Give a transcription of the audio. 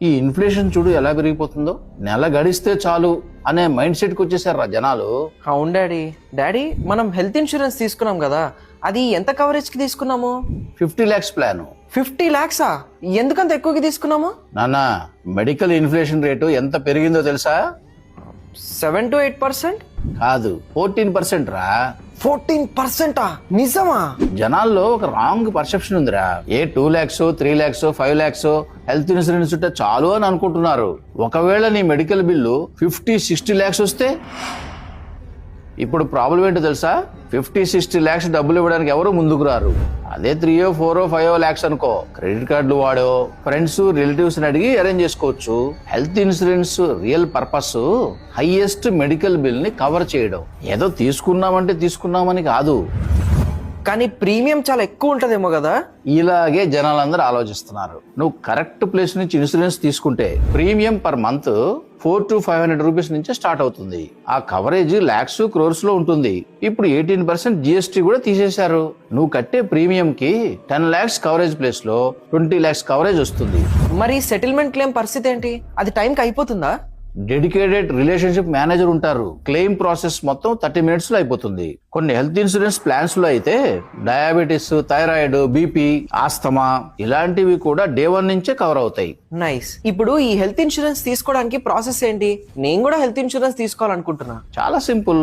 ఈ ఇన్ఫ్లేషన్ చూడు ఎలా పెరిగిపోతుందో. నెల గడిస్తే చాలు అనే మైండ్ సెట్కి వచ్చేసారా జనాలు. అవును డాడీ మనం హెల్త్ ఇన్సూరెన్స్ తీసుకున్నాం కదా, అది ఎంత కవరేజ్కి తీసుకున్నాము? 50 lakhs ప్లాన్. 50 lakhs? ఎందుకంత ఎక్కువకి తీసుకున్నాము? నాన్న, మెడికల్ ఇన్ఫ్లేషన్ రేటు ఎంత పెరిగిందో తెలుసా? 7 to 8%? కాదు, 14% రా. 14%? నిజమా? జనాల్లో ఒక రాంగ్ పర్సెప్షన్ ఉందిరా. 2 lakhs 3 lakhs 5 lakhs health insurance ఉంటే చాలు అని అనుకుంటున్నారు. ఒకవేళ నీ మెడికల్ బిల్లు 50-60 lakhs వస్తే ఇప్పుడు ప్రాబ్లం ఏంటో తెలుసా? 50-60 lakhs డబ్బులు ఇవ్వడానికి ఎవరు ముందుకు రారు. అదే 3-4-5 lakhs అనుకో, క్రెడిట్ కార్డులు వాడో ఫ్రెండ్స్ రిలేటివ్స్ అడిగి అరేంజ్ చేసుకోవచ్చు. Health insurance real purpose highest medical bill ని కవర్ చేయడం. ఏదో తీసుకున్నామంటే తీసుకున్నామని కాదు. కానీ ప్రీమియం చాలా ఎక్కువ ఉంటదేమో కదా? ఇలాగే జనాలందరూ ఆలోచిస్తున్నారు. నువ్వు కరెక్ట్ ప్లేస్ నుంచి ఇన్సూరెన్స్ తీసుకుంటే premium per month 400 to 500 rupees నుంచి స్టార్ట్ అవుతుంది. ఆ కవరేజ్ lakhs crores లో ఉంటుంది. ఇప్పుడు 18% GST కూడా తీసేశారు. నువ్వు కట్టే ప్రీమియం కి 10 lakhs కవరేజ్ ప్లేస్ లో 20 lakhs కవరేజ్ వస్తుంది. మరి సెటిల్మెంట్ క్లెయిమ్ పరిస్థితి ఏంటి? అది టైంకి అయిపోతుందా? డెడికేటెడ్ రిలేషన్షిప్ మేనేజర్ ఉంటారు. క్లెయిమ్ ప్రాసెస్ మొత్తం 30 minutes లో అయిపోతుంది. కొన్ని హెల్త్ ఇన్సూరెన్స్ ప్లాన్స్ లో అయితే డయాబెటీస్, థైరాయిడ్, బీపీ, ఆస్తమా ఇలాంటివి కూడా Day 1 నుంచే కవర్ అవుతాయి. నైస్. ఇప్పుడు ఈ హెల్త్ ఇన్సూరెన్స్ తీసుకోవడానికి ప్రాసెస్ ఏంటి? నేను కూడా హెల్త్ ఇన్సూరెన్స్ తీసుకోవాలనుకుంటున్నా. చాలా సింపుల్.